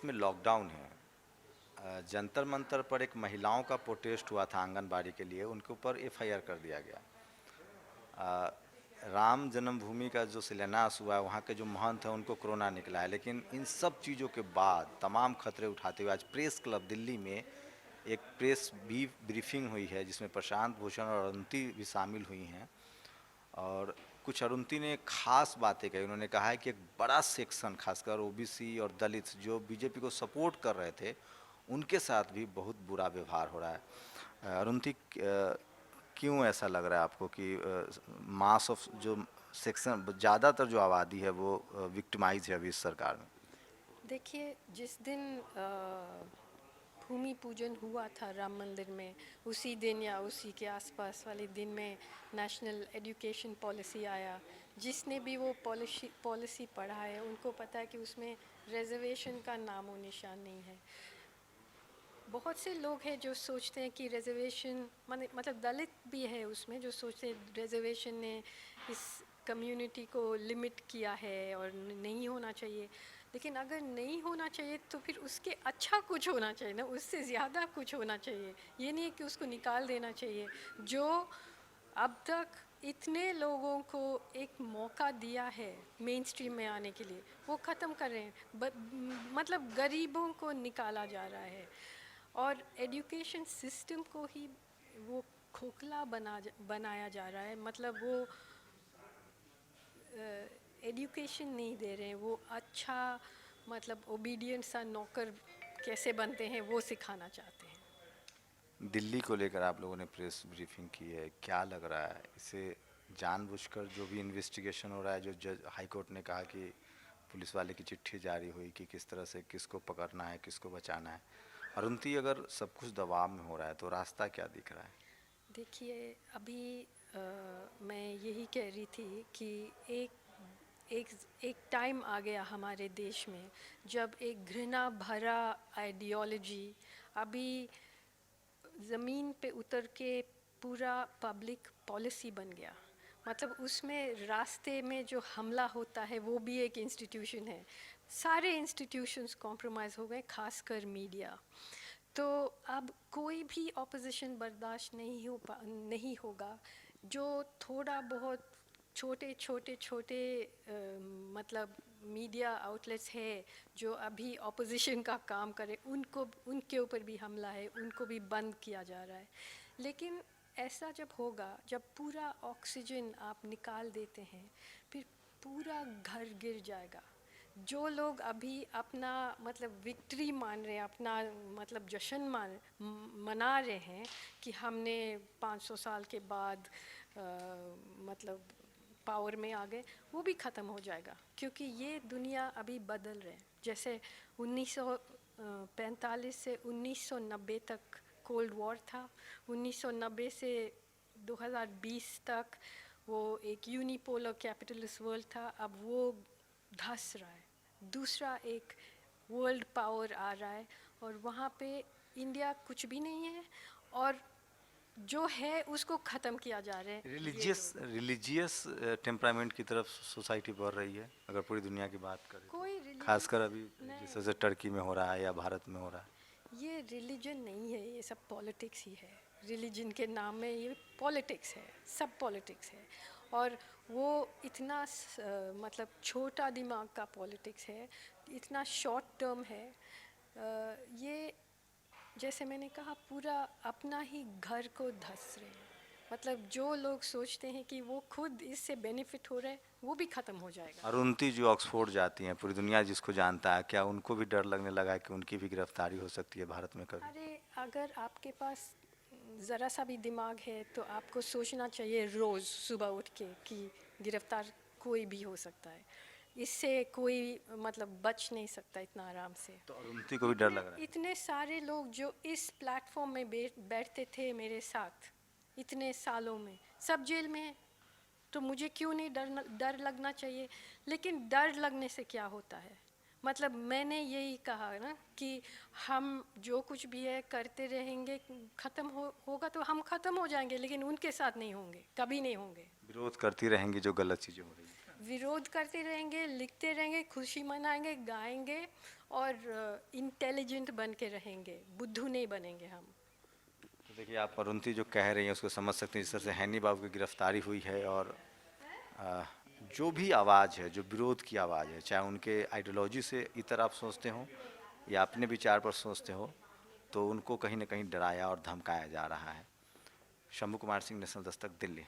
में लॉकडाउन है, जंतर मंतर पर एक महिलाओं का प्रोटेस्ट हुआ था आंगनबाड़ी के लिए, उनके ऊपर एफआईआर कर दिया गया। अ, राम जन्मभूमि का जो शिलान्यास हुआ है, वहाँ के जो महंत हैं उनको कोरोना निकला है, लेकिन इन सब चीज़ों के बाद तमाम खतरे उठाते हुए आज प्रेस क्लब दिल्ली में एक प्रेस ब्रीफिंग हुई है, जिसमें प्रशांत भूषण और अरुंधति भी शामिल हुई हैं। और कुछ अरुंधति ने खास बातें कही। उन्होंने कहा है कि एक बड़ा सेक्शन, खासकर ओबीसी और दलित जो बीजेपी को सपोर्ट कर रहे थे, उनके साथ भी बहुत बुरा व्यवहार हो रहा है। अरुंधति, क्यों ऐसा लग रहा है आपको कि मास ऑफ जो सेक्शन, ज़्यादातर जो आबादी है वो विक्टिमाइज है अभी इस सरकार में? देखिए, जिस दिन भूमि पूजन हुआ था राम मंदिर में, उसी दिन या उसी के आसपास वाले दिन में नेशनल एजुकेशन पॉलिसी आया। जिसने भी वो पॉलिसी पढ़ा है उनको पता है कि उसमें रिजर्वेशन का नामो निशान नहीं है। बहुत से लोग हैं जो सोचते हैं कि रिजर्वेशन मतलब दलित भी है उसमें, जो सोचते हैं रिजर्वेशन ने इस कम्युनिटी को लिमिट किया है और नहीं होना चाहिए। लेकिन अगर नहीं होना चाहिए तो फिर उसके अच्छा कुछ होना चाहिए ना, उससे ज़्यादा कुछ होना चाहिए। ये नहीं है कि उसको निकाल देना चाहिए। जो अब तक इतने लोगों को एक मौका दिया है मेन स्ट्रीम में आने के लिए, वो ख़त्म कर रहे हैं। मतलब गरीबों को निकाला जा रहा है और एजुकेशन सिस्टम को ही वो खोखला बनाया जा रहा है। मतलब वो एजुकेशन नहीं दे रहे हैं, वो अच्छा मतलब ओबीडियंट सा नौकर कैसे बनते हैं वो सिखाना चाहते हैं। दिल्ली को लेकर आप लोगों ने प्रेस ब्रीफिंग की है, क्या लग रहा है इसे जानबूझकर जो भी इन्वेस्टिगेशन हो रहा है, जो जज हाई कोर्ट ने कहा कि पुलिस वाले की चिट्ठी जारी हुई कि किस तरह से किसको पकड़ना है, किसको बचाना है, अरुंधति अगर सब कुछ दबाव में हो रहा है तो रास्ता क्या दिख रहा है? देखिए, अभी मैं यही कह रही थी कि एक एक एक टाइम आ गया हमारे देश में जब एक घृणा भरा आइडियोलॉजी अभी ज़मीन पे उतर के पूरा पब्लिक पॉलिसी बन गया। मतलब उसमें रास्ते में जो हमला होता है वो भी एक इंस्टीट्यूशन है। सारे इंस्टीट्यूशंस कॉम्प्रोमाइज़ हो गए, खासकर मीडिया। तो अब कोई भी ऑपोजिशन बर्दाश्त नहीं होगा। जो थोड़ा बहुत छोटे छोटे छोटे मतलब मीडिया आउटलेट्स है जो अभी ऑपोजिशन का काम करे, उनके ऊपर भी हमला है, उनको भी बंद किया जा रहा है। लेकिन ऐसा जब होगा, जब पूरा ऑक्सीजन आप निकाल देते हैं, फिर पूरा घर गिर जाएगा। जो लोग अभी अपना मतलब विक्ट्री मान रहे हैं, अपना मतलब जश्न मना रहे हैं कि हमने 500 साल के बाद मतलब पावर में आ गए, वो भी ख़त्म हो जाएगा। क्योंकि ये दुनिया अभी बदल रहे हैं। जैसे 1945 से 1990 तक कोल्ड वॉर था, 1990 से 2020 तक वो एक यूनिपोलर कैपिटलिस्ट वर्ल्ड था। अब वो धंस रहा है, दूसरा एक वर्ल्ड पावर आ रहा है और वहाँ पे इंडिया कुछ भी नहीं है और जो है उसको ख़त्म किया जा रहा है ये रिलीजियस लोग। रिलीजियस टेम्परामेंट की तरफ सोसाइटी बढ़ रही है अगर पूरी दुनिया की बात करें तो, कोई रिलीजन खासकर अभी जिस तरह नहीं, से टर्की में हो रहा है या भारत में हो रहा है। ये रिलीजन नहीं है, ये सब पॉलिटिक्स ही है। रिलीजन के नाम में ये पॉलिटिक्स है, सब पॉलिटिक्स है। और वो इतना मतलब छोटा दिमाग का पॉलिटिक्स है, इतना शॉर्ट टर्म है। ये जैसे मैंने कहा, पूरा अपना ही घर को धंस रहे हैं। मतलब जो लोग सोचते हैं कि वो खुद इससे बेनिफिट हो रहे हैं, वो भी ख़त्म हो जाएगा। अरुंधति जो ऑक्सफोर्ड जाती हैं, पूरी दुनिया जिसको जानता है, क्या उनको भी डर लगने लगा है कि उनकी भी गिरफ्तारी हो सकती है भारत में कभी? अरे, अगर आपके पास ज़रा सा भी दिमाग है तो आपको सोचना चाहिए रोज़ सुबह उठ के कि गिरफ्तार कोई भी हो सकता है। इससे कोई मतलब बच नहीं सकता इतना आराम से। तो अरुंधति को भी डर इतने लग रहा है? इतने सारे लोग जो इस प्लेटफॉर्म में बैठते थे मेरे साथ इतने सालों में, सब जेल में हैं। तो मुझे क्यों नहीं डर लगना चाहिए? लेकिन डर लगने से क्या होता है? मतलब मैंने यही कहा ना कि हम जो कुछ भी है करते रहेंगे, ख़त्म होगा तो हम ख़त्म हो जाएंगे, लेकिन उनके साथ नहीं होंगे, कभी नहीं होंगे। विरोध करती रहेंगी जो गलत चीज़ें हो रही हैं। विरोध करते रहेंगे, लिखते रहेंगे, खुशी मनाएंगे, गाएंगे और इंटेलिजेंट बन के रहेंगे, बुद्धू नहीं बनेंगे हम। तो देखिए, आप अरुंधति जो कह रही हैं उसको समझ सकते हैं। जिस तरह से हैनी बाबू की गिरफ्तारी हुई है, और अ, जो भी आवाज़ है, जो विरोध की आवाज़ है, चाहे उनके आइडियोलॉजी से इतर आप सोचते हो या अपने विचार पर सोचते हो, तो उनको कहीं ना कहीं डराया और धमकाया जा रहा है। शंभू कुमार सिंह, नेशनल दस्तक, दिल्ली।